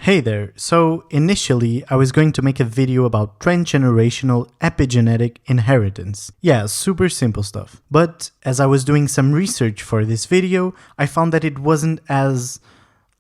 Hey there, so initially I was going to make a video about transgenerational epigenetic inheritance. Yeah, super simple stuff. But as I was doing some research for this video, I found that it wasn't as,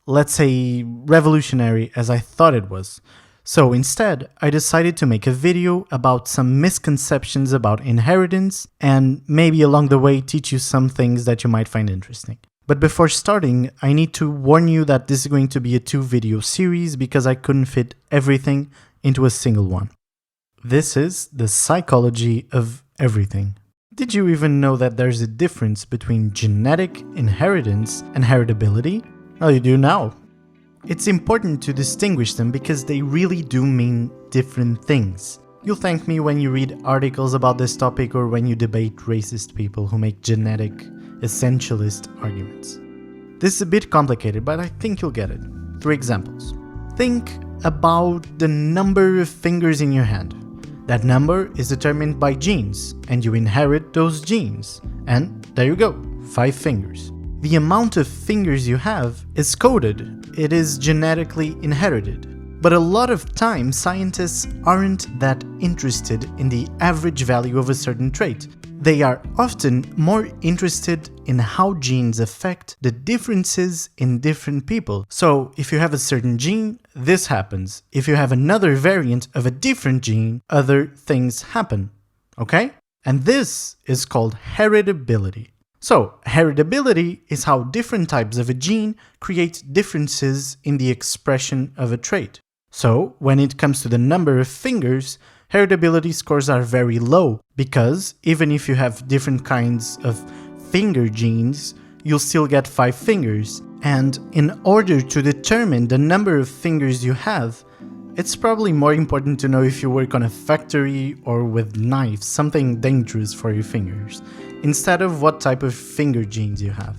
let's say, revolutionary as I thought it was. So instead, I decided to make a video about some misconceptions about inheritance and maybe along the way teach you some things that you might find interesting. But before starting, I need to warn you that this is going to be a 2-video series because I couldn't fit everything into a single one. This is the psychology of everything. Did you even know that there's a difference between genetic inheritance and heritability? Well, you do now. It's important to distinguish them because they really do mean different things. You'll thank me when you read articles about this topic or when you debate racist people who make genetic essentialist arguments. This is a bit complicated, but I think you'll get it. 3 examples. Think about the number of fingers in your hand. That number is determined by genes, and you inherit those genes. And there you go, 5 fingers. The amount of fingers you have is coded. It is genetically inherited. But a lot of times, scientists aren't that interested in the average value of a certain trait. They are often more interested in how genes affect the differences in different people. So, if you have a certain gene, this happens. If you have another variant of a different gene, other things happen. Okay? And this is called heritability. So, heritability is how different types of a gene create differences in the expression of a trait. So, when it comes to the number of fingers, heritability scores are very low because even if you have different kinds of finger genes, you'll still get 5 fingers. And in order to determine the number of fingers you have, it's probably more important to know if you work on a factory or with knives, something dangerous for your fingers, instead of what type of finger genes you have.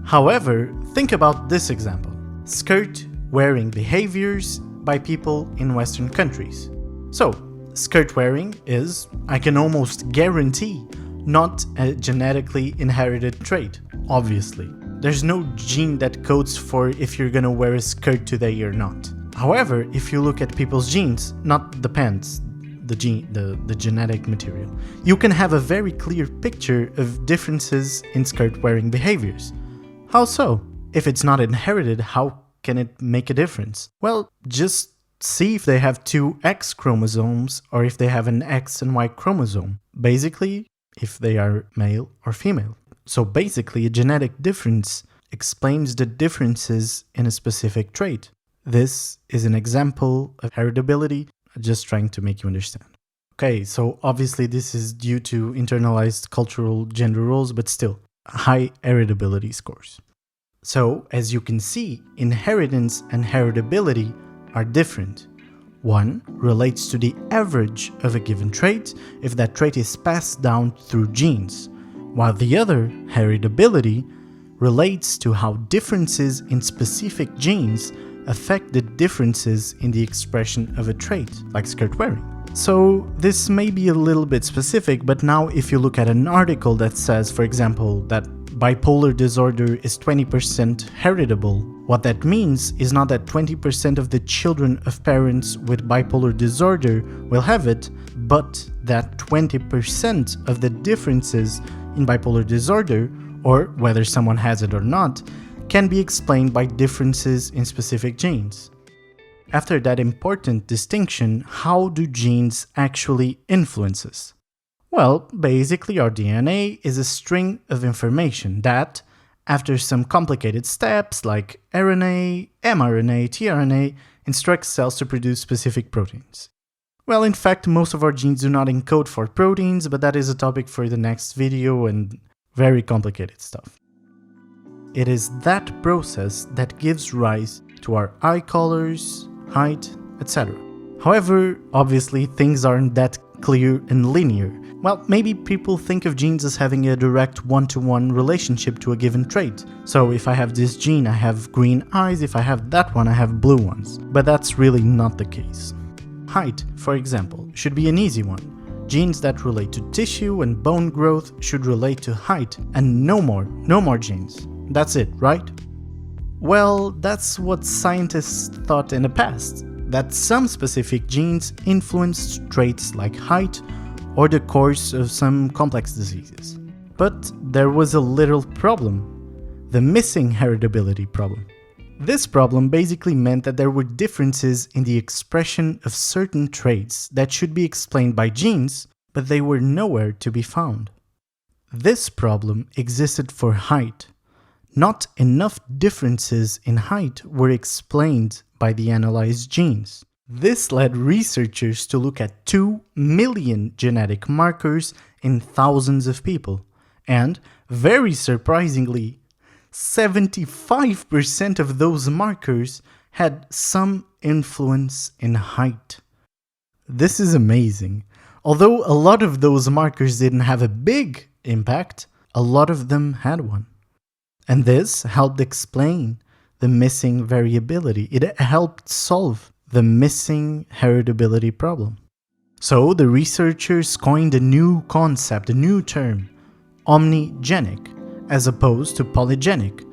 However, think about this example. Skirt-wearing behaviors by people in Western countries. So, skirt wearing is, I can almost guarantee, not a genetically inherited trait, obviously. There's no gene that codes for if you're gonna wear a skirt today or not. However, if you look at people's genes, not the pants, the genetic material, you can have a very clear picture of differences in skirt wearing behaviors. How so? If it's not inherited, how can it make a difference? Well, just see if they have 2 X chromosomes or if they have an X and Y chromosome. Basically, if they are male or female. So basically, a genetic difference explains the differences in a specific trait. This is an example of heritability, just trying to make you understand. Okay, so obviously this is due to internalized cultural gender roles, but still, high heritability scores. So, as you can see, inheritance and heritability are different. One relates to the average of a given trait if that trait is passed down through genes, while the other, heritability, relates to how differences in specific genes affect the differences in the expression of a trait, like skirt wearing. So this may be a little bit specific, but now if you look at an article that says, for example, that bipolar disorder is 20% heritable, what that means is not that 20% of the children of parents with bipolar disorder will have it, but that 20% of the differences in bipolar disorder, or whether someone has it or not, can be explained by differences in specific genes. After that important distinction, how do genes actually influence us? Well, basically our DNA is a string of information that, after some complicated steps like RNA, mRNA, tRNA, instructs cells to produce specific proteins. Well, in fact, most of our genes do not encode for proteins, but that is a topic for the next video and very complicated stuff. It is that process that gives rise to our eye colors, height, etc. However, obviously things aren't that clear and linear. Well, maybe people think of genes as having a direct one-to-one relationship to a given trait. So if I have this gene, I have green eyes, if I have that one, I have blue ones. But that's really not the case. Height, for example, should be an easy one. Genes that relate to tissue and bone growth should relate to height, and no more genes. That's it, right? Well, that's what scientists thought in the past, that some specific genes influenced traits like height or the course of some complex diseases. But there was a little problem, the missing heritability problem. This problem basically meant that there were differences in the expression of certain traits that should be explained by genes, but they were nowhere to be found. This problem existed for height. Not enough differences in height were explained by the analyzed genes. This led researchers to look at 2 million genetic markers in thousands of people, and, very surprisingly, 75% of those markers had some influence in height. This is amazing. Although a lot of those markers didn't have a big impact, a lot of them had one. And this helped explain the missing variability. It helped solve the missing heritability problem. So the researchers coined a new concept, a new term, omnigenic, as opposed to polygenic.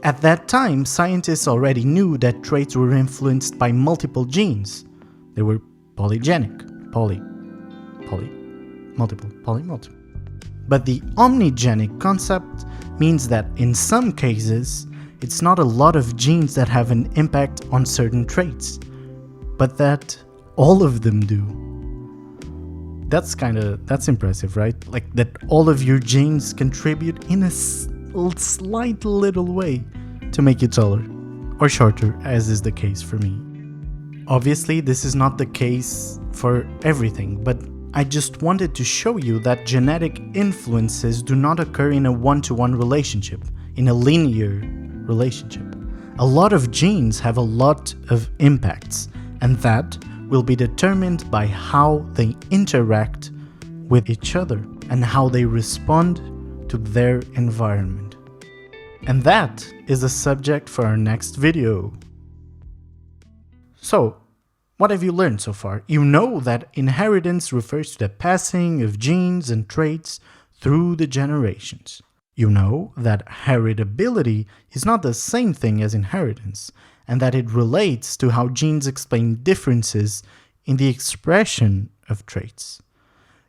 At that time, scientists already knew that traits were influenced by multiple genes. They were polygenic, multiple. But the omnigenic concept means that in some cases, it's not a lot of genes that have an impact on certain traits, but that all of them do. That's impressive, right? Like that all of your genes contribute in a slight little way to make you taller or shorter, as is the case for me. Obviously, this is not the case for everything, but I just wanted to show you that genetic influences do not occur in a one-to-one relationship, in a linear relationship. A lot of genes have a lot of impacts, and that will be determined by how they interact with each other and how they respond to their environment. And that is the subject for our next video. So, what have you learned so far? You know that inheritance refers to the passing of genes and traits through the generations. You know that heritability is not the same thing as inheritance, and that it relates to how genes explain differences in the expression of traits.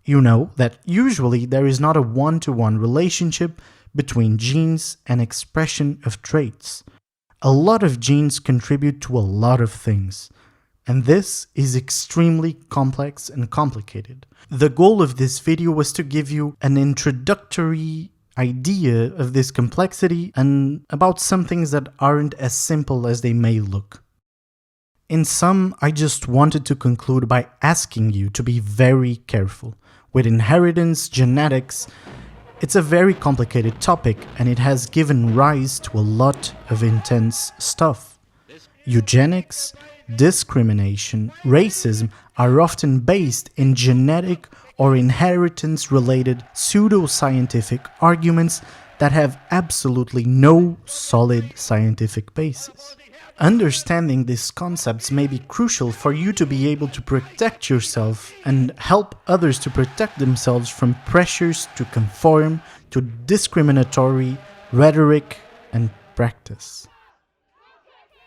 You know that usually there is not a one-to-one relationship between genes and expression of traits. A lot of genes contribute to a lot of things, and this is extremely complex and complicated. The goal of this video was to give you an introductory idea of this complexity and about some things that aren't as simple as they may look. In sum, I just wanted to conclude by asking you to be very careful. With inheritance, genetics, it's a very complicated topic and it has given rise to a lot of intense stuff. Eugenics, discrimination, racism are often based in genetic or inheritance-related pseudoscientific arguments that have absolutely no solid scientific basis. Understanding these concepts may be crucial for you to be able to protect yourself and help others to protect themselves from pressures to conform to discriminatory rhetoric and practice.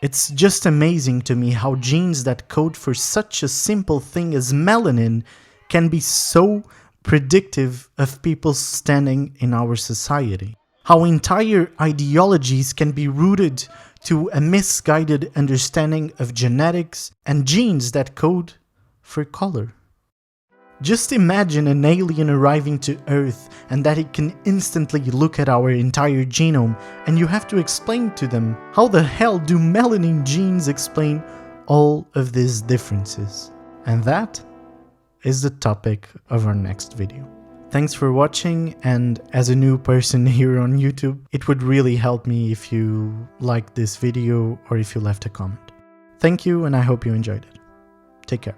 It's just amazing to me how genes that code for such a simple thing as melanin can be so predictive of people's standing in our society. How entire ideologies can be rooted to a misguided understanding of genetics and genes that code for color. Just imagine an alien arriving to Earth and that it can instantly look at our entire genome, and you have to explain to them how the hell do melanin genes explain all of these differences. And that is the topic of our next video. Thanks for watching, and as a new person here on YouTube, it would really help me if you liked this video or if you left a comment. Thank you, and I hope you enjoyed it. Take care.